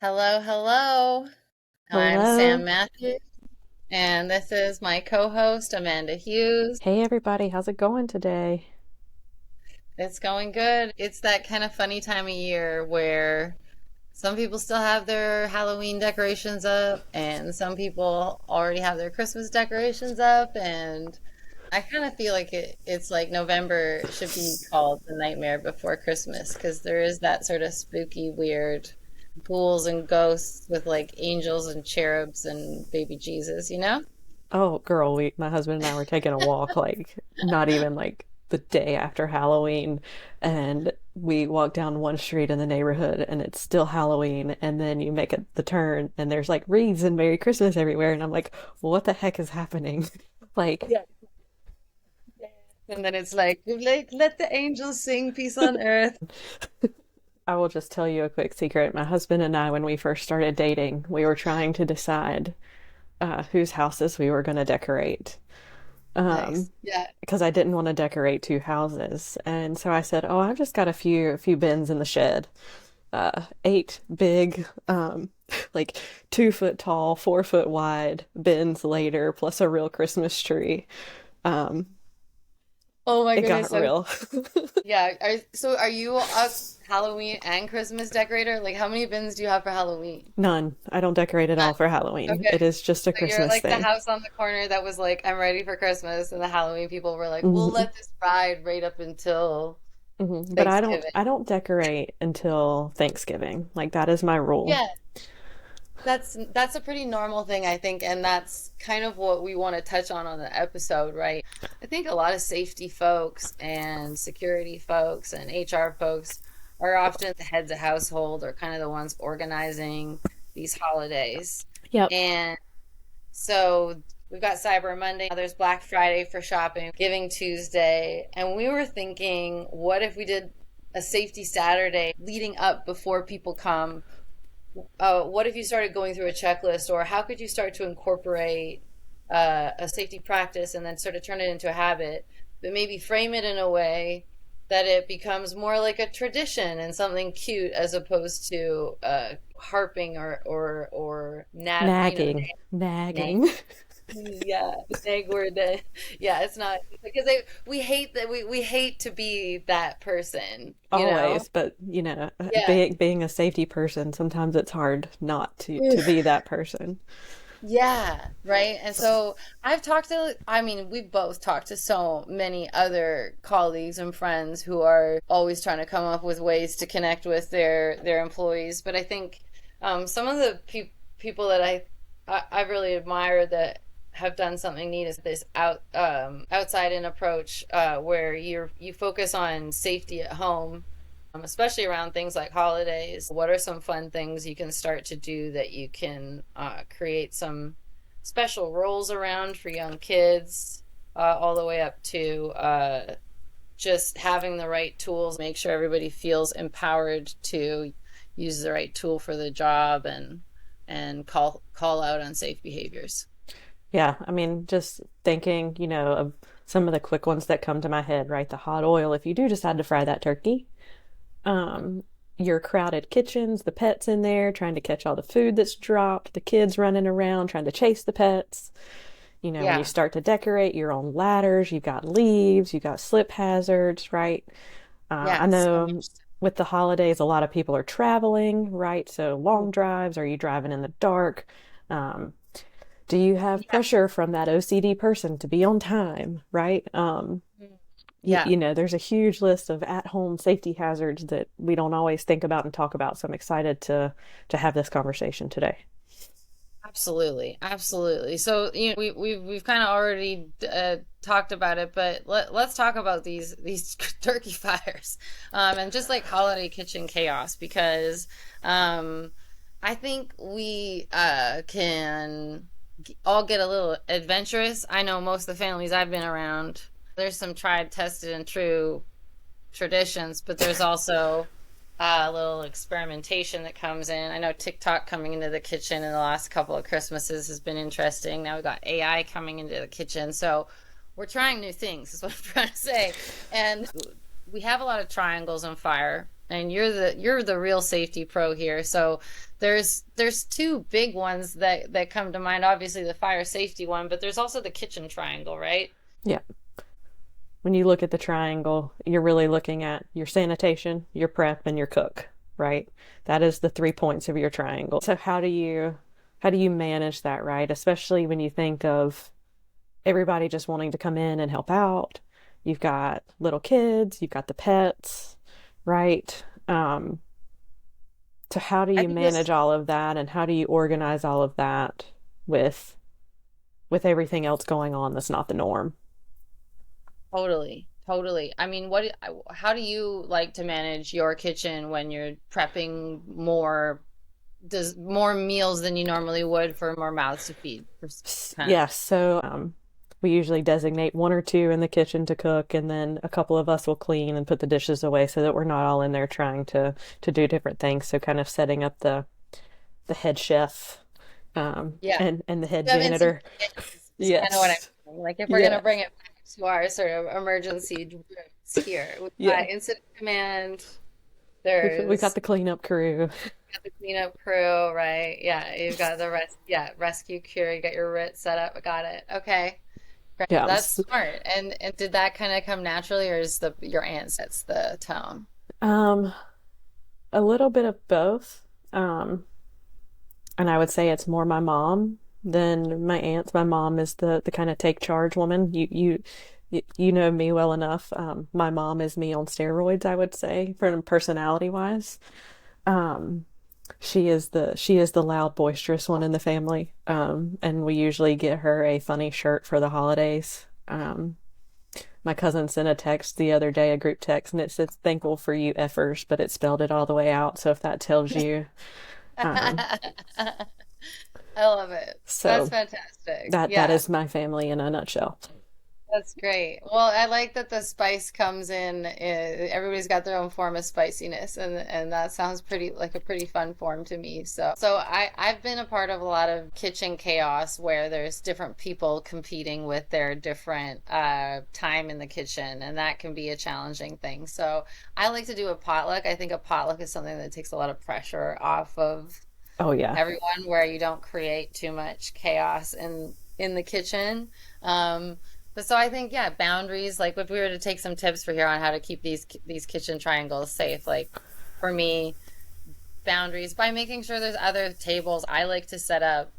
Hello, hello. I'm Hello. Sam Mathews, and this is my co-host, Amanda Hughes. Hey everybody, how's it going today? It's going good. It's that kind of funny time of year where some people still have their Halloween decorations up, and some people already have their Christmas decorations up, and I kind of feel like it's like November should be called the nightmare before Christmas because there is that sort of spooky, weird ghouls and ghosts with like angels and cherubs and baby Jesus, you know? Oh, girl, my husband and I were taking a walk not even the day after Halloween, and we walked down one street in the neighborhood and it's still Halloween, and then you make the turn and there's like wreaths and Merry Christmas everywhere, and I'm like, what the heck is happening? Like, Yeah. And then it's like let the angels sing peace on earth. I will just tell you a quick secret. My husband and I, when we first started dating, we were trying to decide whose houses we were going to decorate. Nice. Yeah. Because I didn't want to decorate two houses. And so I said, "Oh, I've just got a few bins in the shed. Eight big, like 2 foot tall, 4 foot wide bins later, plus a real Christmas tree." Um, Oh my it goodness. got So real. yeah, are you a Halloween and Christmas decorator? Like how many bins do you have for Halloween? None. I don't decorate at None. all for Halloween. Okay. It is just a So you're Christmas like the thing. house on the corner that was like, I'm ready for Christmas, and the Halloween people were like, we'll Hmm. let this ride right up until But I don't Thanksgiving. I don't decorate until Thanksgiving. Like that is my rule. Yeah, that's a pretty normal thing, I think, and that's kind of what we want to touch on the episode, right? I think a lot of safety folks and security folks and HR folks are often the heads of household or kind of the ones organizing these holidays. Yep. And so we've got Cyber Monday, there's Black Friday for shopping, Giving Tuesday, and we were thinking, what if we did a safety Saturday leading up before people come? What if you started going through a checklist, or how could you start to incorporate a safety practice and then sort of turn it into a habit, but maybe frame it in a way that it becomes more like a tradition and something cute as opposed to harping or Nagging. nag. Nagging. Yeah, nag word. Yeah, it's not because we hate that we hate to be that person, you know? Always, but Yeah. being a safety person, sometimes it's hard not to be that person. Yeah, right. And so I mean, we've both talked to so many other colleagues and friends who are always trying to come up with ways to connect with their employees. But I think some of the people that I really admire that have done something neat is this outside in approach where you focus on safety at home, especially around things like holidays. What are some fun things you can start to do that you can create some special roles around for young kids, all the way up to just having the right tools, make sure everybody feels empowered to use the right tool for the job and call out unsafe behaviors. Yeah, I mean, just thinking, of some of the quick ones that come to my head, right? The hot oil, if you do decide to fry that turkey, um, your crowded kitchens, the pets in there trying to catch all the food that's dropped, the kids running around trying to chase the pets. When you Yeah, start to decorate your own ladders, you've got leaves, you've got slip hazards, right? I yeah, so know much. with the holidays, a lot of people are traveling, right? So long drives, are you driving in the dark? Um, do you have Yeah, pressure from that OCD person to be on time, right? yeah. There's a huge list of at-home safety hazards that we don't always think about and talk about. So I'm excited to have this conversation today. Absolutely, absolutely. So, we've kind of already talked about it, but let's talk about these turkey fires, and just like holiday kitchen chaos because I think we can all get a little adventurous. I know most of the families I've been around, there's some tried, tested, and true traditions, but there's also a little experimentation that comes in. I know TikTok coming into the kitchen in the last couple of Christmases has been interesting. Now we've got AI coming into the kitchen. So we're trying new things, is what I'm trying to say. And we have a lot of triangles on fire. and you're the real safety pro here. So there's two big ones that come to mind. Obviously the fire safety one, but there's also the kitchen triangle, right? Yeah. When you look at the triangle, you're really looking at your sanitation, your prep, and your cook, right? That is the 3 points of your triangle. So how do you manage that, right? Especially when you think of everybody just wanting to come in and help out. You've got little kids, you've got the pets, right? So how do I you think this manage all of that, and how do you organize all of that with with everything else going on that's not the norm? Totally, totally. I mean, how do you like to manage your kitchen when you're prepping does more meals than you normally would for more mouths to feed? Kind of. Yeah, so we usually designate one or two in the kitchen to cook, and then a couple of us will clean and put the dishes away so that we're not all in there trying to do different things. So kind of setting up the head chef Yeah. and the head You have instant janitor. kitchens is kind of what Yes. I'm saying. Like if we're gonna Yeah. bring it back to our sort of emergency roots here, we've Yeah. got incident command. We got There's the cleanup crew. the cleanup crew, right? Yeah, you've got rescue crew. You got your RIT set up. Got it. Okay, great. Yeah. That's smart. And did that kind of come naturally, or is the your aunt sets the tone? Um, a little bit of both. Um, and I would say it's more my mom than my aunts. My mom is the kind of take charge woman. You know me well enough. My mom is me on steroids, I would say, from personality wise. Um, she is the loud, boisterous one in the family. And we usually get her a funny shirt for the holidays. My cousin sent a text the other day, a group text, and it says "thankful for you effers," but it spelled it all the way out. So if that tells you, um, I love it. That's so fantastic. that Yeah. is my family in a nutshell. That's great. Well, I like that the spice comes in. Everybody's got their own form of spiciness, and that sounds pretty like a pretty fun form to me. So I've been a part of a lot of kitchen chaos where there's different people competing with their different time in the kitchen, and that can be a challenging thing. So I like to do a potluck. I think a potluck is something that takes a lot of pressure off of Oh yeah, everyone, where you don't create too much chaos in the kitchen. Um, but so I think, yeah, boundaries. Like if we were to take some tips for here on how to keep these kitchen triangles safe, like for me, boundaries by making sure there's other tables. I like to set up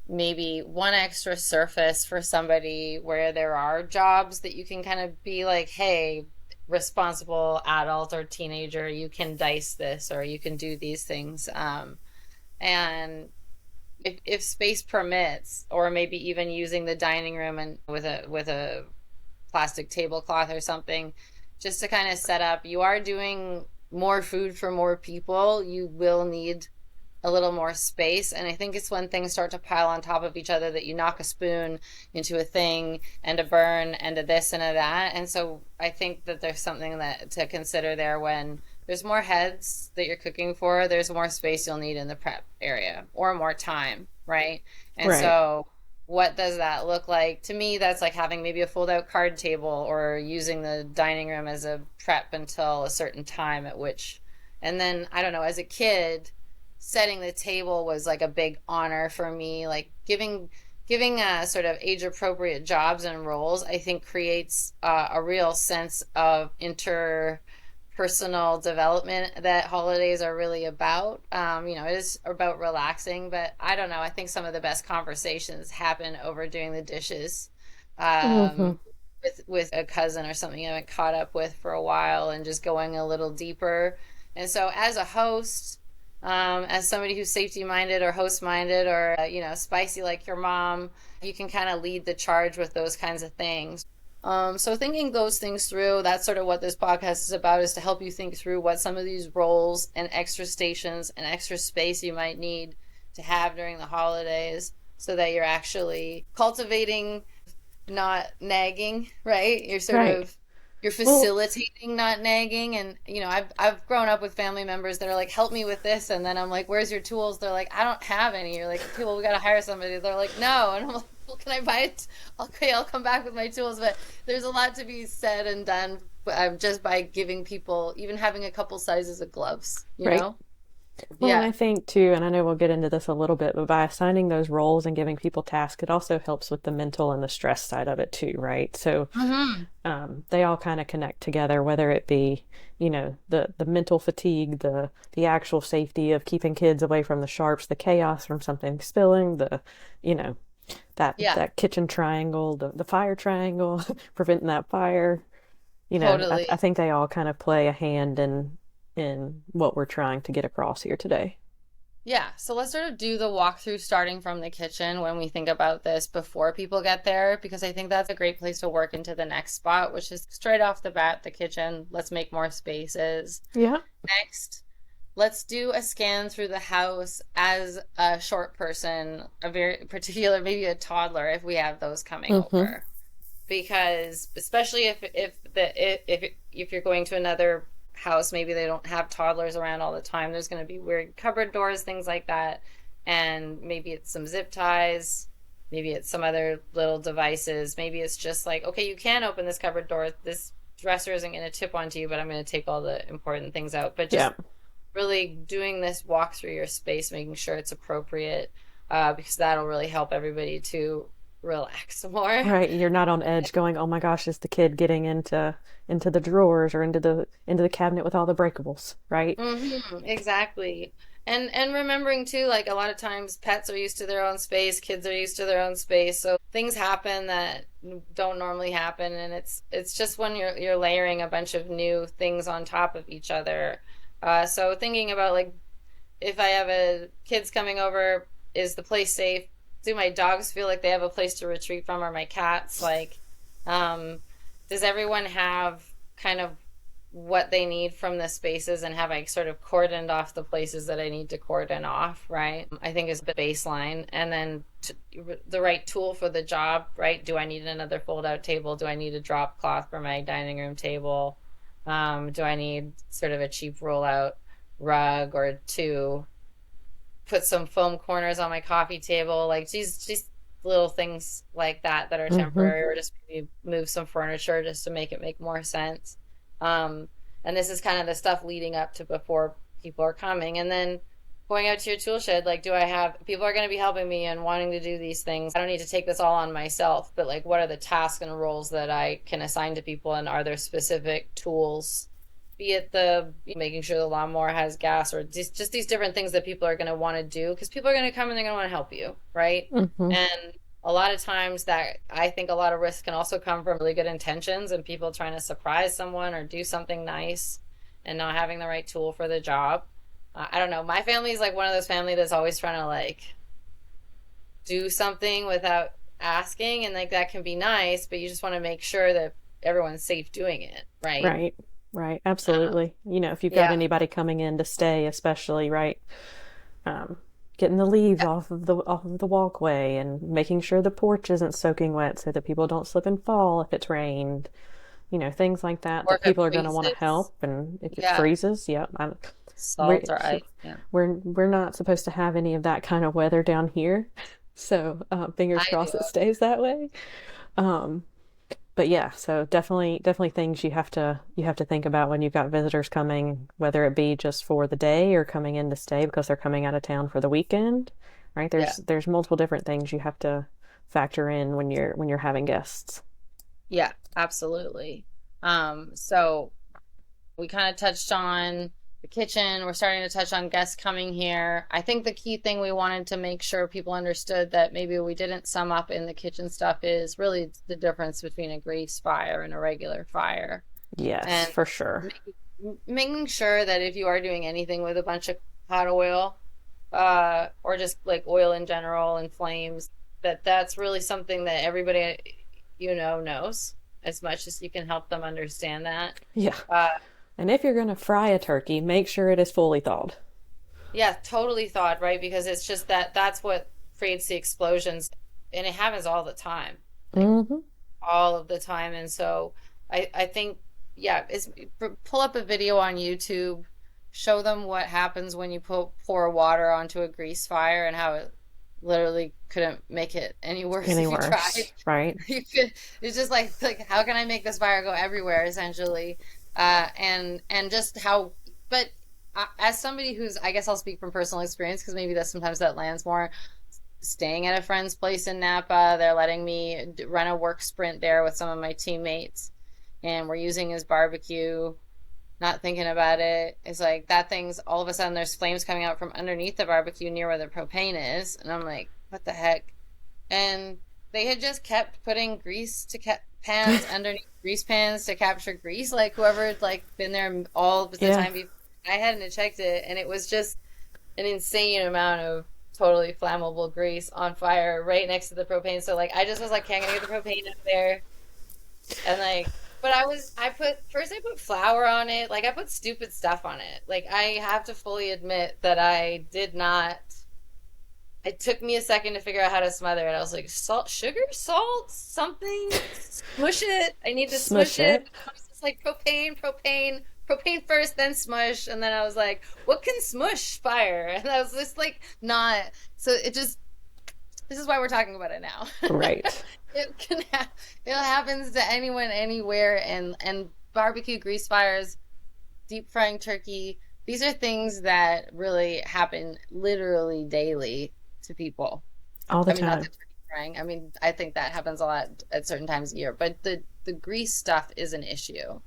maybe one extra surface for somebody where there are jobs that you can kind of be like, hey, responsible adult or teenager, you can dice this or you can do these things. And if space permits, or maybe even using the dining room and with a plastic tablecloth or something, just to kind of set up. You are doing more food for more people. You will need a little more space. And I think it's when things start to pile on top of each other that you knock a spoon into a thing and a burn and a this and a that. And so I think that there's something that to consider there. When there's more heads that you're cooking for, there's more space you'll need in the prep area or more time, right? And right. so what does that look like? To me, that's like having maybe a fold out card table or using the dining room as a prep until a certain time at which, and then I don't know, as a kid, setting the table was like a big honor for me. Like giving sort of age appropriate jobs and roles, I think creates a real sense of interpersonal development that holidays are really about. It is about relaxing, but I don't know. I think some of the best conversations happen over doing the dishes. Hmm. With a cousin or something you haven't caught up with for a while, and just going a little deeper. And so as a host, as somebody who's safety minded or host minded or spicy like your mom, you can kind of lead the charge with those kinds of things. So thinking those things through, that's sort of what this podcast is about, is to help you think through what some of these roles and extra stations and extra space you might need to have during the holidays, so that you're actually cultivating, not nagging, right? Right. You're Well, facilitating, not nagging. And I've grown up with family members that are like, help me with this, and then I'm like, where's your tools? They're like, I don't have any. You're like, okay, well, we got to hire somebody. They're like, no. And I'm like, well, can I buy it? Okay, I'll come back with my tools. But there's a lot to be said and done just by giving people, even having a couple sizes of gloves, you Right. know? Well, and Yeah. I think too, and I know we'll get into this a little bit, but by assigning those roles and giving people tasks, it also helps with the mental and the stress side of it too, right? So Hmm. they all kind of connect together, whether it be, the mental fatigue, the actual safety of keeping kids away from the sharps, the chaos from something spilling, you know, Yeah, that kitchen triangle, the fire triangle, preventing that fire. I totally. think they all kind of play a hand in what we're trying to get across here today. Yeah, so let's sort of do the walkthrough starting from the kitchen when we think about this before people get there, because I think that's a great place to work into the next spot, which is straight off the bat, the kitchen. Let's make more spaces. Yeah. Next, let's do a scan through the house as a short person, a very particular, maybe a toddler if we have those coming Mm-hmm. over. Because especially if you're going to another house, maybe they don't have toddlers around all the time. There's going to be weird cupboard doors, things like that, and maybe it's some zip ties, maybe it's some other little devices. Maybe it's just like, okay, you can open this cupboard door. This dresser isn't going to tip onto you, but I'm going to take all the important things out. But Yeah. just really doing this walk through your space, making sure it's appropriate, because that'll really help everybody to relax more. Right. You're not on edge going, oh my gosh, is the kid getting into the drawers or into the cabinet with all the breakables, right? Exactly. And remembering too, like a lot of times pets are used to their own space, kids are used to their own space. So things happen that don't normally happen, and it's just when you're layering a bunch of new things on top of each other. So thinking about like if I have a kids coming over, is the place safe? Do my dogs feel like they have a place to retreat from, or my cats? Like, um, does everyone have kind of what they need from the spaces, and have I sort of cordoned off the places that I need to cordon off, right? I think is the baseline. And then the right tool for the job, right? Do I need another fold out table? Do I need a drop cloth for my dining room table? Do I need sort of a cheap rollout rug or two? Put some foam corners on my coffee table, like just little things like that are Mm-hmm. temporary, or just maybe move some furniture just to make it make more sense. Um, and this is kind of the stuff leading up to before people are coming, and then going out to your tool shed. Like, do I have people are going to be helping me and wanting to do these things? I don't need to take this all on myself, but like, what are the tasks and roles that I can assign to people, and are there specific tools, be it the making sure the lawnmower has gas, or just these different things that people are going to want to do, because people are going to come and they're going to want to help you, right? Mm-hmm. And a lot of times that I think a lot of risk can also come from really good intentions and people trying to surprise someone or do something nice and not having the right tool for the job. I don't know. My family is like one of those family that's always trying to like do something without asking, and like that can be nice, but you just want to make sure that everyone's safe doing it, right? Right. Right. Um, Absolutely. If you've got yeah. anybody coming in to stay, especially, right? Getting the leaves off of the walkway and making sure the porch isn't soaking wet so that people don't slip and fall if it's rained. Things like that Or that if it people are going to want to freezes, help, and if it yeah, freezes, yeah, we're salt or ice. Yeah. we're not supposed to have any of that kind of weather down here, so fingers I crossed it do. stays that way. Um, but yeah, so definitely things you have to think about when you've got visitors coming, whether it be just for the day or coming in to stay because they're coming out of town for the weekend, right? Yeah. There's multiple different things you have to factor in when you're having guests. Yeah, absolutely. So we kind of touched on the kitchen. We're starting to touch on guests coming here. I think the key thing we wanted to make sure people understood that maybe we didn't sum up in the kitchen stuff is really the difference between a grease fire and a regular fire. Yes, And for sure. making sure that if you are doing anything with a bunch of hot oil, or just like oil in general and flames, that's really something that everybody knows, as much as you can help them understand that. Yeah. Uh, And if you're going to fry a turkey, make sure it is fully thawed. yeah, totally thought, right? Because it's just that's what creates the explosions, and it happens all the time, like Hmm. all of the time. And so I think, yeah, pull up a video on YouTube, show them what happens when you pour water onto a grease fire and how it literally couldn't make it any worse Any if you tried. worse, right? You could, it's just like how can I make this fire go everywhere essentially, and just how, but as somebody who's, I guess I'll speak from personal experience because maybe that sometimes that lands more. Staying at a friend's place in Napa, they're letting me run a work sprint there with some of my teammates, and we're using his barbecue, not thinking about it. It's like that thing's all of a sudden there's flames coming out from underneath the barbecue near where the propane is, and I'm like, what the heck? And they had just kept putting grease to pans underneath grease pans to capture grease. Like whoever had like been there all the Yeah. time before, I hadn't checked it, and it was just an insane amount of totally flammable grease on fire right next to the propane. So like I just was like, okay, I'm gonna get the propane up there, and like, but I put flour on it. Like I put stupid stuff on it. Like I have to fully admit that I did not. It took me a second to figure out how to smother it. I was like, salt, sugar, salt, something, smush it. I need to Smush smush it. it. I was just like propane first, then smush. And then I was like, what can smush fire? And I was just like, not. So it just, this is why we're talking about it now. Right. It can it happens to anyone, anywhere. And barbecue grease fires, deep frying turkey. These are things that really happen literally daily to people. All the I mean, not the time. turkey frying. I mean, I think that happens a lot at certain times of year, but the grease stuff is an issue.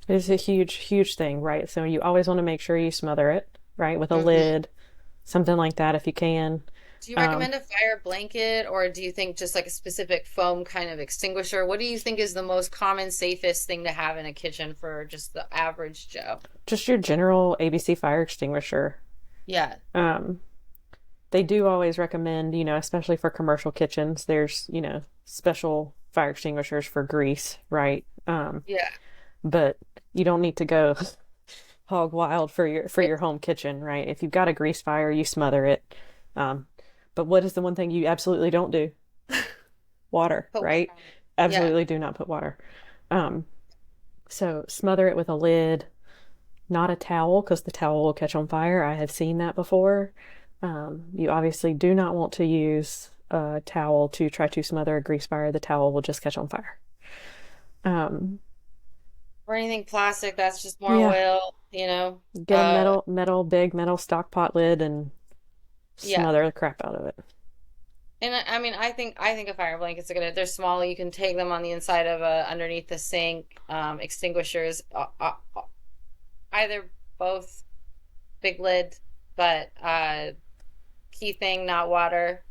It's a huge, huge thing, right? So you always want to make sure you smother it, right, with a Hmm. lid, something like that if you can. Do you Um, recommend a fire blanket, or do you think just like a specific foam kind of extinguisher? What do you think is the most common, safest thing to have in a kitchen for just the average Joe? just your general ABC fire extinguisher. Yeah. Um, they do always recommend, especially for commercial kitchens, there's, special fire extinguishers for grease, right? Yeah. But you don't need to go hog wild for your home kitchen, right? If you've got a grease fire, you smother it. Um, but what is the one thing you absolutely don't do? Water, Put water right? on it. Yeah. Absolutely do not put water. Um, so smother it with a lid, not a towel, because the towel will catch on fire. I have seen that before. You obviously do not want to use a towel to try to smother a grease fire. The towel will just catch on fire. Um, Or anything plastic that's just more yeah, oil, you know? get a big metal stock pot lid and Yeah. smother the crap out of it. And I mean, I think a fire blanket's a good. They're small. You can take them on the inside of underneath the sink. Extinguishers, either both, big lid, but key thing, not water.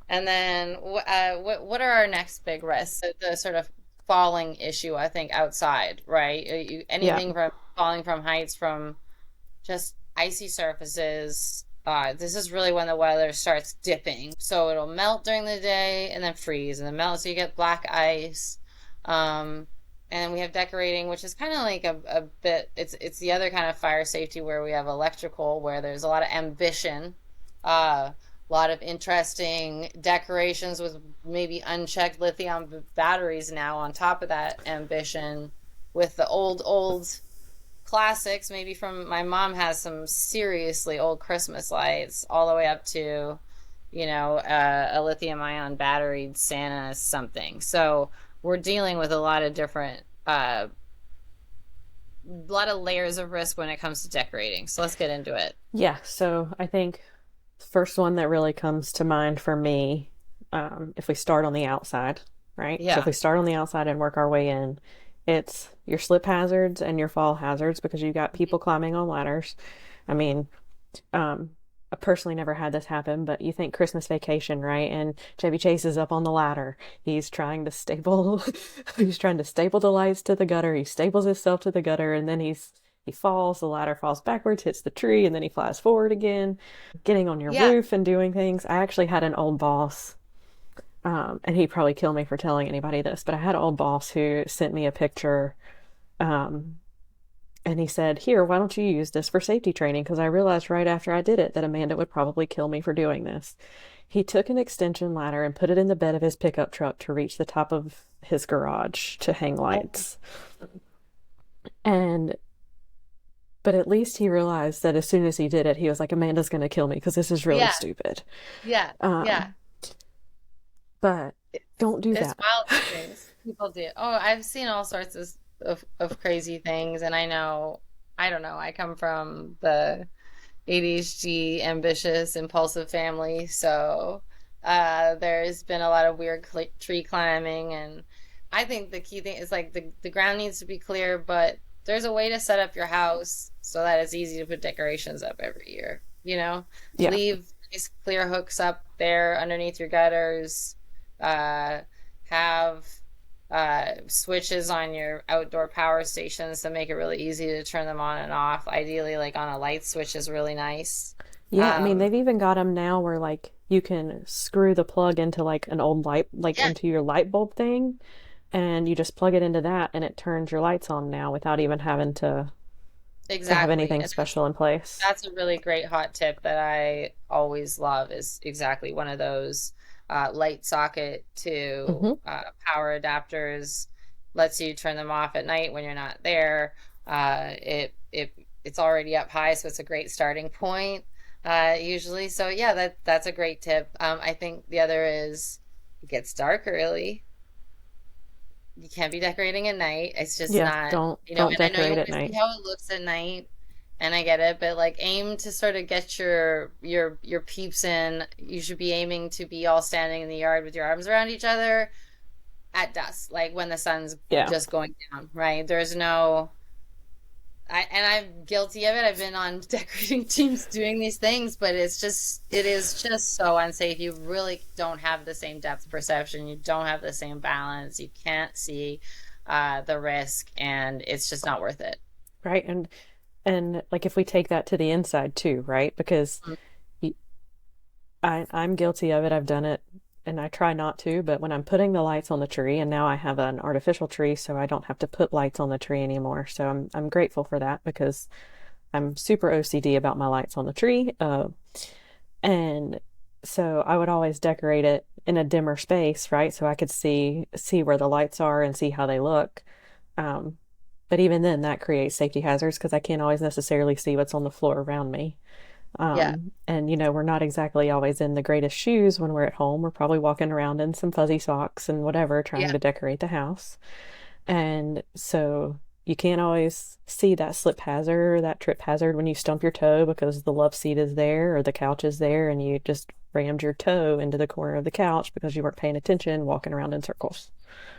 And then what are our next big risks? The sort of falling issue, I think, outside, right? Yeah, Anything from falling from heights, from just icy surfaces. This is really when the weather starts dipping. So it'll melt during the day and then freeze and then melt. So you get black ice. Um, and we have decorating, which is kind of like a bit, it's the other kind of fire safety where we have electrical, where there's a lot of ambition, a lot of interesting decorations with maybe unchecked lithium batteries now on top of that ambition, with the old classics, maybe from my mom has some seriously old Christmas lights, all the way up to, a lithium ion battery Santa something. So we're dealing with a lot of different, lot of layers of risk when it comes to decorating. So let's get into it. yeah. So I think the first one that really comes to mind for me, if we start on the outside, right? So if Yeah. we start on the outside and work our way in, it's your slip hazards and your fall hazards because you got people climbing on ladders. I mean, um, I personally never had this happen, but you think Christmas Vacation, right? And Chevy Chase is up on the ladder. He's trying to staple, he's trying to staple the lights to the gutter. He staples himself to the gutter, and then he falls. The ladder falls backwards, hits the tree, and then he flies forward again, getting on your Yeah. roof and doing things. I actually had an old boss, and he'd probably kill me for telling anybody this, but I had an old boss who sent me a picture. Um, and he said, "Here, why don't you use this for safety training?" Because I realized right after I did it that Amanda would probably kill me for doing this. He took an extension ladder and put it in the bed of his pickup truck to reach the top of his garage to hang Oh, lights. And But at least he realized that as soon as he did it, he was like, Amanda's going to kill me because this is really Yeah, stupid. yeah, yeah. Um, but don't do It's that. wild things people do. Oh, I've seen all sorts of crazy things, and I know, I don't know, I come from the ADHD, ambitious, impulsive family, so there's been a lot of weird tree climbing, and I think the key thing is like the ground needs to be clear, but there's a way to set up your house so that it's easy to put decorations up every year, you know? Yeah. Leave these clear hooks up there underneath your gutters, uh, have switches on your outdoor power stations to make it really easy to turn them on and off. Ideally, like on a light switch is really nice. Yeah, I mean, Um, they've even got them now where like you can screw the plug into like an old light, like yeah, into your light bulb thing, and you just plug it into that and it turns your lights on now without even having to have exactly. anything And special in place. that's a really great hot tip that I always love is exactly one of those light socket to Hmm. power adapters. Lets you turn them off at night when you're not there. It's already up high, so it's a great starting point usually. So yeah, that's a great tip. I think the other is it gets dark early. You can't be decorating at night. It's just Yeah, not, don't and I know you decorate want at to see night. how it looks at night, and I get it, but like aim to sort of get your peeps in. You should be aiming to be all standing in the yard with your arms around each other at dusk, like when the sun's Yeah. just going down, right? There's no and I'm guilty of it. I've been on decorating teams doing these things, but it is just so unsafe. You really don't have the same depth perception. You don't have the same balance. You can't see the risk, and it's just not worth it. Right. And like if we take that to the inside too, right? Because Mm. y- I'm guilty of it. I've done it and I try not to, but when I'm putting the lights on the tree and now I have an artificial tree so I don't have to put lights on the tree anymore. So I'm grateful for that because I'm super OCD about my lights on the tree. And so I would always decorate it in a dimmer space, right? So I could see where the lights are and see how they look. Um, but even then, that creates safety hazards because I can't always necessarily see what's on the floor around me. Yeah, And we're not exactly always in the greatest shoes when we're at home. We're probably walking around in some fuzzy socks and whatever, trying yeah, to decorate the house. And so you can't always see that slip hazard or that trip hazard when you stump your toe because the love seat is there or the couch is there and you just rammed your toe into the corner of the couch because you weren't paying attention, walking around in circles.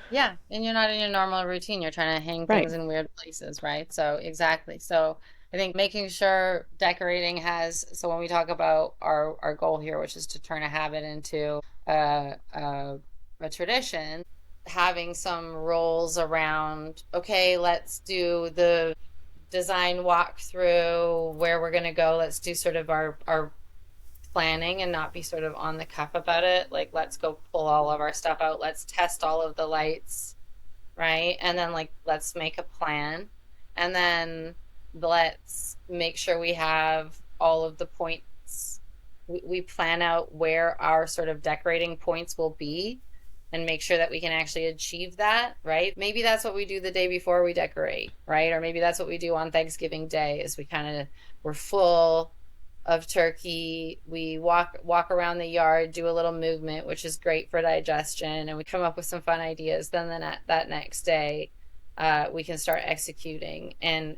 yeah. And you're not in your normal routine. You're trying to hang Right. things in weird places, right? So exactly. So I think making sure decorating has, so when we talk about our goal here, which is to turn a habit into a tradition, having some rules around, okay, let's do the design walkthrough, where we're going to go. Let's do sort of our planning and not be sort of on the cuff about it. Like, let's go pull all of our stuff out. Let's test all of the lights, right? And then, like, let's make a plan. And then let's make sure we have all of the points. We plan out where our sort of decorating points will be and make sure that we can actually achieve that, right? Maybe that's what we do the day before we decorate, right? Or maybe that's what we do on Thanksgiving Day is we kind of we're full of turkey. We walk around the yard, do a little movement, which is great for digestion, and we come up with some fun ideas. Then that next day, we can start executing and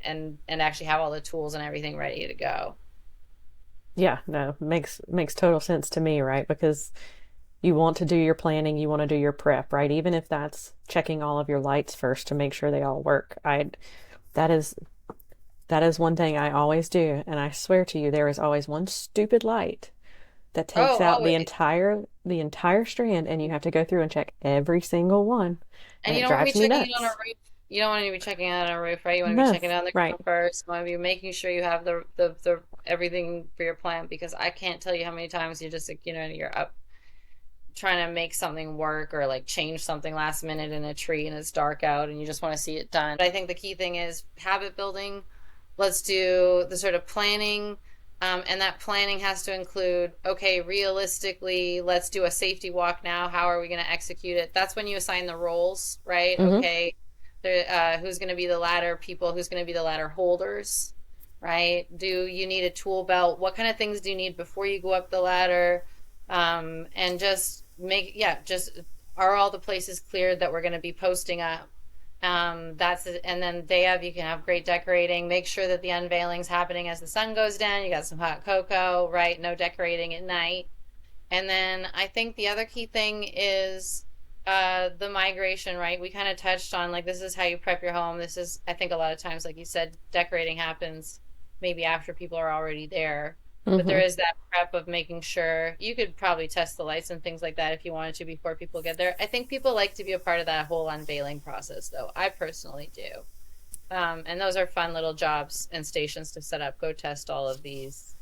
actually have all the tools and everything ready to go. Yeah, no, makes total sense to me, right? Because you want to do your planning, you want to do your prep, right? Even if that's checking all of your lights first to make sure they all work. I that is that is one thing I always do, and I swear to you there is always one stupid light that takes Oh, out always. the entire strand and you have to go through and check every single one, And and you it don't want to be drives me checking it on a nuts. roof. You don't want to be checking it on a roof, right? You want to be No, checking it on the right. ground first. You want to be making sure you have the everything for your plant because I can't tell you how many times you just like, you're up trying to make something work or like change something last minute in a tree and it's dark out and you just want to see it done. But I think the key thing is habit building. Let's do the sort of planning. And that planning has to include, okay, realistically, let's do a safety walk now. How are we going to execute it? That's when you assign the roles, right? Mm-hmm. Okay, who's going to be the ladder people, who's going to be the ladder holders, right? Do you need a tool belt? What kind of things do you need before you go up the ladder? And just make, yeah, just are all the places cleared that we're going to be posting up? That's it. And then day of, you can have great decorating. Make sure that the unveiling's happening as the sun goes down. You got some hot cocoa, right? No decorating at night. And then I think the other key thing is the migration, right? We kind of touched on like this is how you prep your home. This is, I think, a lot of times, like you said, decorating happens maybe after people are already there. But there Hmm. is that prep of making sure you could probably test the lights and things like that if you wanted to before people get there. I think people like to be a part of that whole unveiling process, though. I personally do. And those are fun little jobs and stations to set up. Go test all of these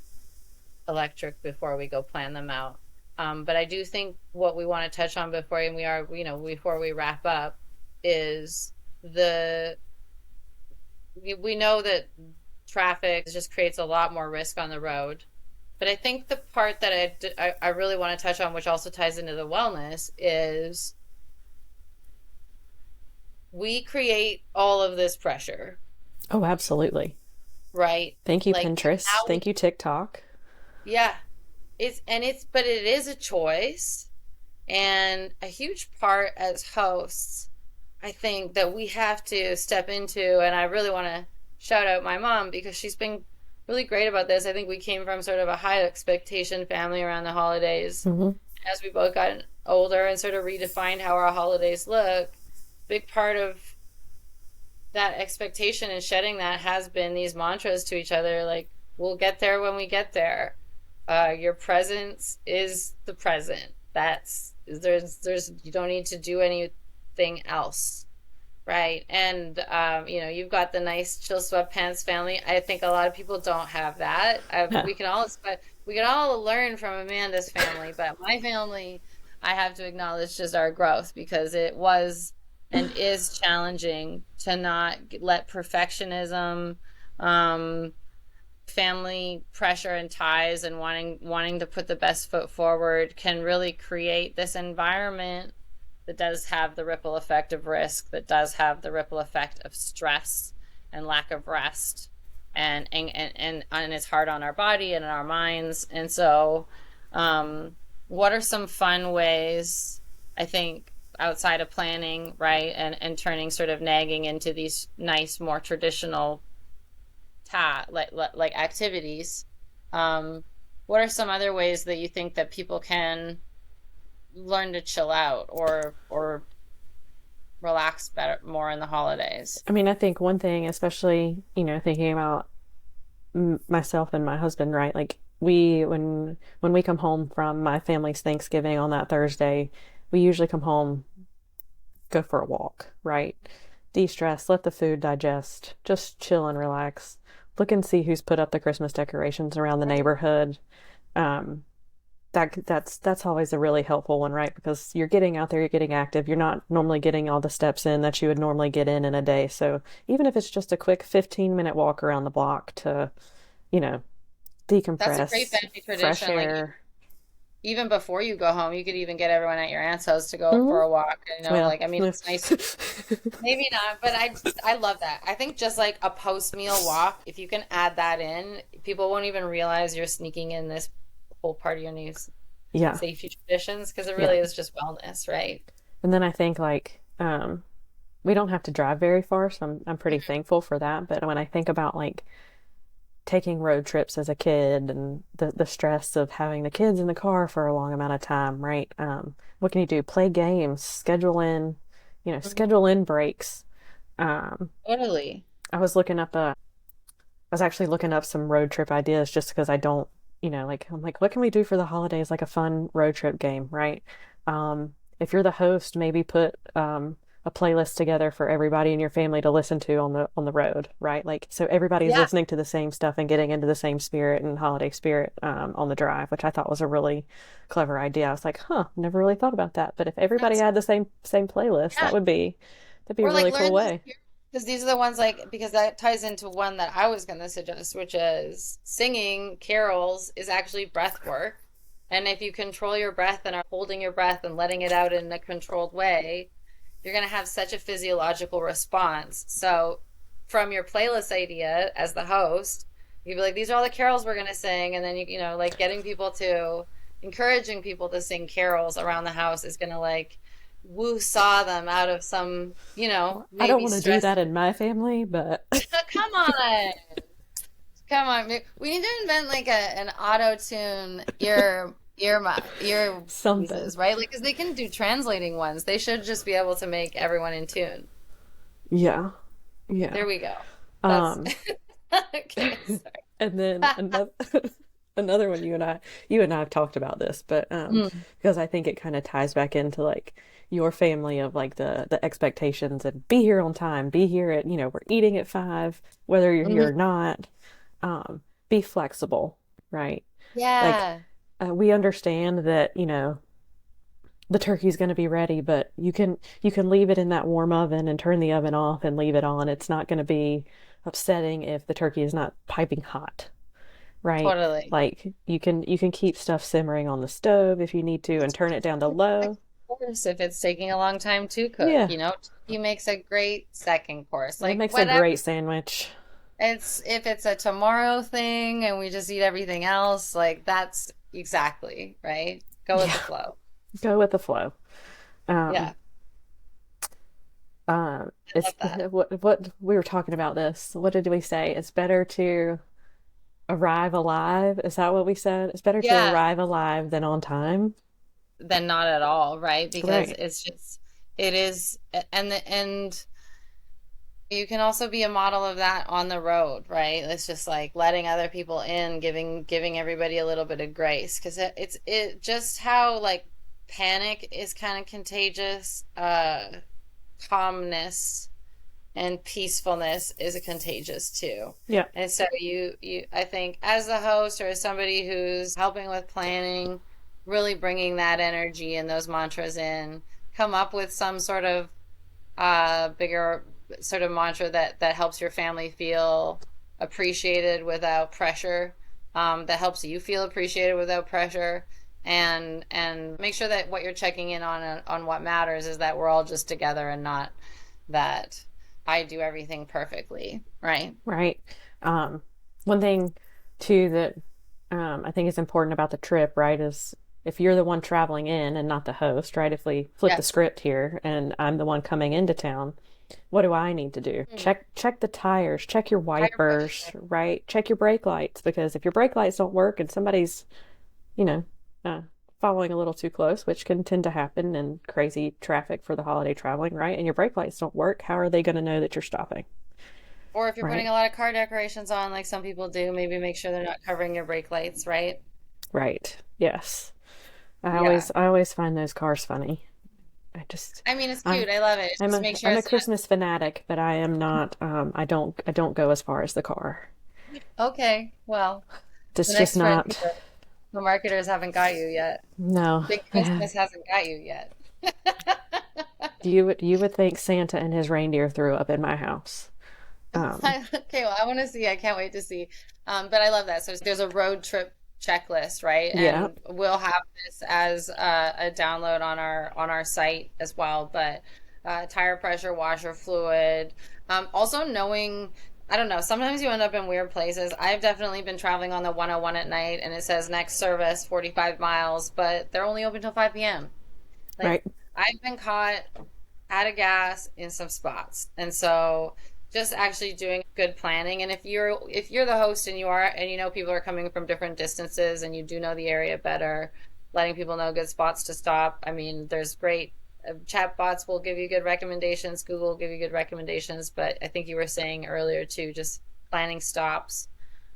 electric before we go plan them out. But I do think what we want to touch on before and we are, before we wrap up is the we know that traffic just creates a lot more risk on the road. But I think the part that I really want to touch on, which also ties into the wellness, is we create all of this pressure, Oh, absolutely. right? Thank you, Like Pinterest. how, Thank you, TikTok. yeah, but it is a choice. And a huge part as hosts, I think that we have to step into, and I really want to shout out my mom because she's been really great about this. I think we came from sort of a high expectation family around the holidays. Hmm. As we both got older and sort of redefined how our holidays look, big part of that expectation and shedding that has been these mantras to each other like, we'll get there when we get there. Your presence is the present. You don't need to do anything else, right? And you've got the nice chill sweatpants family. I think a lot of people don't have that. We can all learn from Amanda's family, but my family, I have to acknowledge just our growth because it was and is challenging to not let perfectionism, um, family pressure and ties and wanting to put the best foot forward can really create this environment that does have the ripple effect of risk, that does have the ripple effect of stress and lack of rest, and it's hard on our body and our minds. And so, what are some fun ways? I think outside of planning, right, and turning sort of nagging into these nice, more traditional like activities. Um, what are some other ways that you think that people can learn to chill out or relax better more in the holidays? I mean, I think one thing, especially, thinking about myself and my husband, right? Like when we come home from my family's Thanksgiving on that Thursday, we usually come home, go for a walk, right? De-stress, let the food digest, just chill and relax. Look and see who's put up the Christmas decorations around the neighborhood. Um, that's always a really helpful one, right? Because you're getting out there, you're getting active. You're not normally getting all the steps in that you would normally get in a day. So even if it's just a quick 15-minute walk around the block to, you know, That's a great decompress, family fresh tradition. Like air. even before you go home, you could even get everyone at your aunt's house to go Hmm. for a walk. Well, Like I mean, it's nice. Maybe not, but I love that. I think just like a post meal walk, if you can add that in, people won't even realize you're sneaking in this whole part of your new yeah, safety traditions because it yeah. really is just wellness, right? And then I think like we don't have to drive very far, so I'm pretty thankful for that. But when I think about like taking road trips as a kid and the stress of having the kids in the car for a long amount of time, right? What can you do? Play games, Mhm. schedule in breaks. Um, Totally. I was looking up I was actually looking up some road trip ideas just because I don't, like I'm like, what can we do for the holidays? Like a fun road trip game, right? If you're the host, maybe put a playlist together for everybody in your family to listen to on the road, right? Like so everybody's Yeah, listening to the same stuff and getting into the same spirit and holiday spirit on the drive, which I thought was a really clever idea. I was like, huh, never really thought about that. But if everybody that's had the same playlist, yeah. that'd be a Or like really cool learn these way. because these are the ones like because that ties into one that I was going to suggest, which is singing carols is actually breath work. And if you control your breath and are holding your breath and letting it out in a controlled way, you're going to have such a physiological response. So, from your playlist idea as the host, You'd be like, these are all the carols we're gonna sing, and then you know, like getting people to encouraging people to sing carols around the house is gonna like woo saw them out of some, you know, I don't maybe want to do stress. that in my family, but Come on. Come on. We need to invent like an auto tune ear something. pieces, right? Like, because they can do translating ones. They should just be able to make everyone in tune. Yeah. Yeah. There we go. That's Um, okay. and then another another one you and I have talked about this, but Mm, because I think it kind of ties back into like your family of like the expectations and be here on time, be here at, we're eating at 5, whether you're here or mhm. not. Be flexible, right? Like Yeah. we understand that, the turkey's going to be ready, but you can leave it in that warm oven and turn the oven off and leave it on. It's not going to be upsetting if the turkey is not piping hot, right? Totally. Like you can keep stuff simmering on the stove if you need to and turn it down to low. Of course, if it's taking a long time to cook, Yeah, you know, he makes a great second course. it Like makes a whatever. great sandwich. It's if it's a tomorrow thing and we just eat everything else, like that's exactly right. Go with the Yeah, flow. go with the flow. Um, Yeah, I it's love that. what we were talking about this. What did we say? It's better to arrive alive. Is that what we said? It's better to Yeah, arrive alive than on time. then not at all, right? Because Right. it's just it is and you can also be a model of that on the road, right? It's just like letting other people in, giving everybody a little bit of grace because it just how like panic is kind of contagious. Calmness and peacefulness is contagious too. Yeah. And so you I think as the host or as somebody who's helping with planning, really bringing that energy and those mantras in, come up with some sort of bigger sort of mantra that helps your family feel appreciated without pressure, that helps you feel appreciated without pressure, and make sure that what you're checking in on what matters is that we're all just together and not that I do everything perfectly, right? Right. Um, One thing too that I think is important about the trip, right, is if you're the one traveling in and not the host, right? If we flip the Yes. script here and I'm the one coming into town, what do I need to do? Hmm. Check the tires, check your Tire wipers, pressure. right? Check your brake lights because if your brake lights don't work and somebody's, you know, uh, following a little too close, which can tend to happen in crazy traffic for the holiday traveling, right? And your brake lights don't work, how are they going to know that you're stopping, Or if you're putting right? a lot of car decorations on, like some people do, maybe make sure they're not covering your brake lights, right? Right. Yes. I Yeah. always I always find those cars funny. I just I mean, it's I cute. I love it. I'm Just a make sure I'm a it's not Christmas fanatic, but I am not I don't go as far as the car. okay. Well, the It's just next friend, not. the marketers haven't got you yet. No. Big Yeah. Christmas hasn't got you yet. You would think Santa and his reindeer threw up in my house. Um Okay, well, I want to see. I can't wait to see. But I love that. So there's a road trip checklist, right? yeah. And we'll have this as a download on our site as well. But tire pressure, washer fluid. Also knowing, I don't know, sometimes you end up in weird places. I've definitely been traveling on the 101 at night and it says next service 45 miles, but they're only open till 5 p.m. Like Right. I've been caught out of gas in some spots. And so just actually doing good planning. And if you're the host and you are and you know people are coming from different distances and you do know the area better, letting people know good spots to stop. I mean, there's great chat bots will give you good recommendations, Google will give you good recommendations, but I think you were saying earlier too, just planning stops.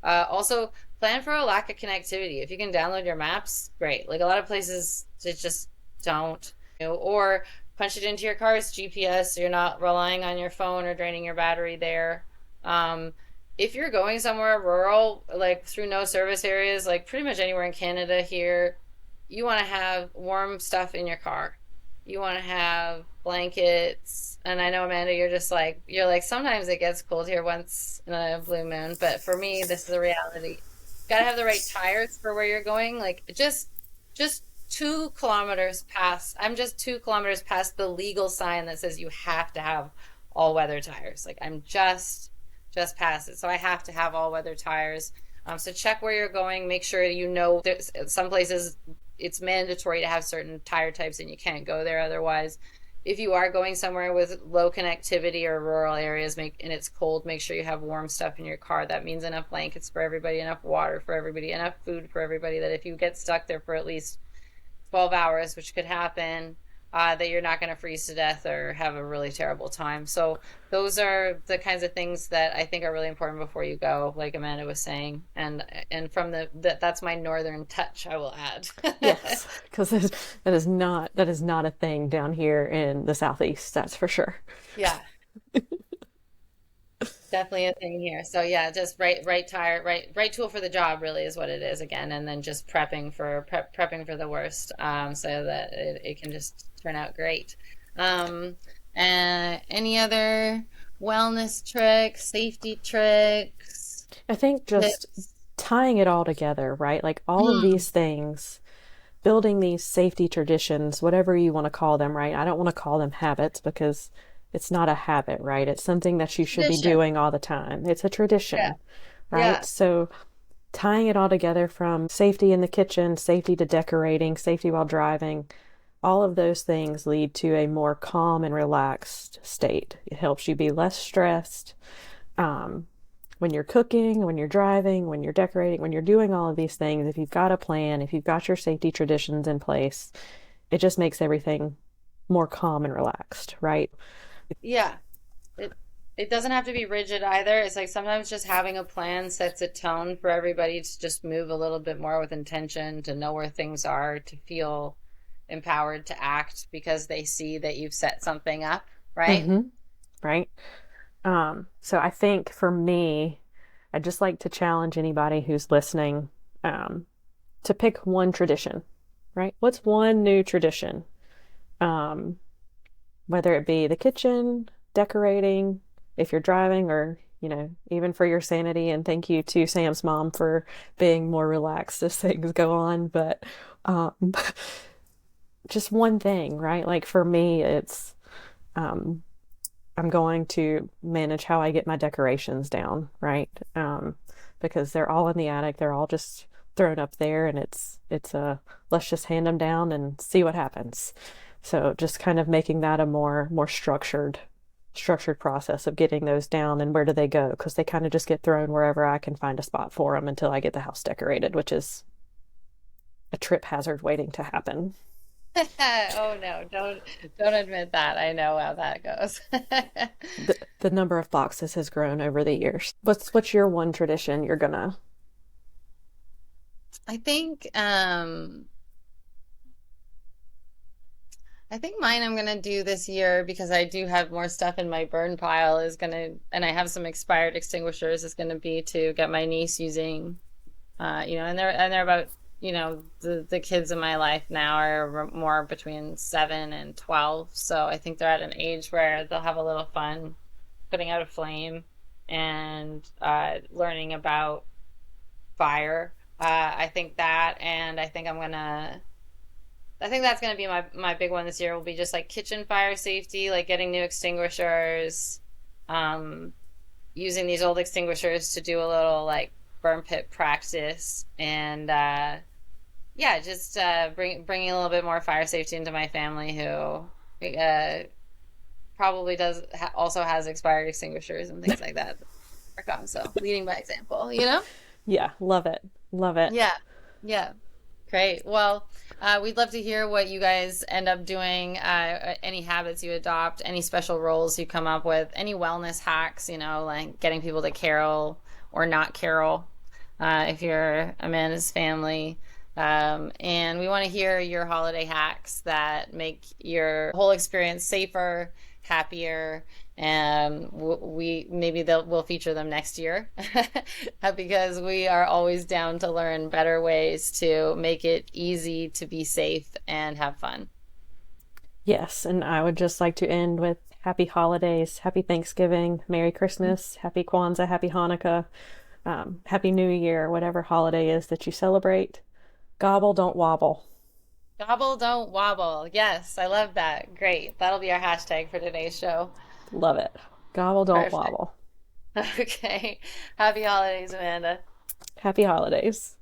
Also, plan for a lack of connectivity. If you can download your maps, great. Like a lot of places, they just don't. Or punch it into your car's GPS so you're not relying on your phone or draining your battery there. Um, if you're going somewhere rural, like through no service areas, like pretty much anywhere in Canada here, you want to have warm stuff in your car. You want to have blankets. And I know, Amanda, you're like, sometimes it gets cold here once in a blue moon. But for me, this is the reality. Got to have the right tires for where you're going. Like just 2 kilometers past, I'm just 2 kilometers past the legal sign that says you have to have all weather tires. Like I'm just just past it. So I have to have all weather tires. So check where you're going. Make sure you know there's some places it's mandatory to have certain tire types and you can't go there otherwise. If you are going somewhere with low connectivity or rural areas and it's cold, make sure you have warm stuff in your car. That means enough blankets for everybody, enough water for everybody, enough food for everybody, that if you get stuck there for at least 12 hours, which could happen, that you're not going to freeze to death or have a really terrible time. So those are the kinds of things that I think are really important before you go, like Amanda was saying. And from that's my northern touch, I will add. Yes, because that is not a thing down here in the southeast. That's for sure. Yeah, definitely a thing here. So yeah, just right tire, right tool for the job really is what it is again, and then just prepping for the worst, so that it can just turn out great. Um, and any other wellness tricks, safety tricks, I think just tips? tying it all together, right? Like all of Mm, these things, building these safety traditions, whatever you want to call them, right? I don't want to call them habits because it's not a habit, right? It's something that you should be tradition. doing all the time. It's a Yeah, tradition, right? yeah, So tying it all together from safety in the kitchen, safety to decorating, safety while driving, all of those things lead to a more calm and relaxed state. It helps you be less stressed. Um, when you're cooking, when you're driving, when you're decorating, when you're doing all of these things, if you've got a plan, if you've got your safety traditions in place, it just makes everything more calm and relaxed, right? yeah. It it doesn't have to be rigid either. It's like sometimes just having a plan sets a tone for everybody to just move a little bit more with intention, to know where things are, to feel empowered to act because they see that you've set something up, right? Mm-hmm. Right. So I think for me, I'd just like to challenge anybody who's listening, um, to pick one tradition, right? What's one new tradition? Um, whether it be the kitchen, decorating, if you're driving, or, even for your sanity. And thank you to Sam's mom for being more relaxed as things go on. But um, just one thing, right? Like for me, it's um, I'm going to manage how I get my decorations down, right? Because they're all in the attic. They're all just thrown up there, and it's a let's just hand them down and see what happens. So just kind of making that a more structured process of getting those down, and where do they go? Because they kind of just get thrown wherever I can find a spot for them until I get the house decorated, which is a trip hazard waiting to happen. Oh no, don't admit that. I know how that goes. The number of boxes has grown over the years. What's your one tradition you're gonna? I think I think mine I'm gonna do this year because I do have more stuff in my burn pile is gonna, and I have some expired extinguishers, is gonna be to get my niece using, and they're about, the kids in my life now are more between 7 and 12, so I think they're at an age where they'll have a little fun putting out a flame and learning about fire. I think that, and I think that's going to be my big one this year will be just like kitchen fire safety, like getting new extinguishers, um, using these old extinguishers to do a little like burn pit practice, and yeah, just bringing a little bit more fire safety into my family who probably also has expired extinguishers and things like that. Work on, so leading by example, you know? Yeah, love it. Love it. Yeah, yeah. Great. Well, we'd love to hear what you guys end up doing, any habits you adopt, any special roles you come up with, any wellness hacks, like getting people to carol or not carol, if you're Amanda's family. And we want to hear your holiday hacks that make your whole experience safer, happier, and we'll feature them next year because we are always down to learn better ways to make it easy to be safe and have fun. Yes, and I would just like to end with happy holidays, happy Thanksgiving, Merry Christmas, happy Kwanzaa, happy Hanukkah, happy New Year, whatever holiday is that you celebrate. Gobble, don't wobble. Gobble, don't wobble. Yes, I love that. Great. That'll be our hashtag for today's show. Love it. Gobble, don't Perfect. wobble. Okay. Happy holidays, Amanda. Happy holidays.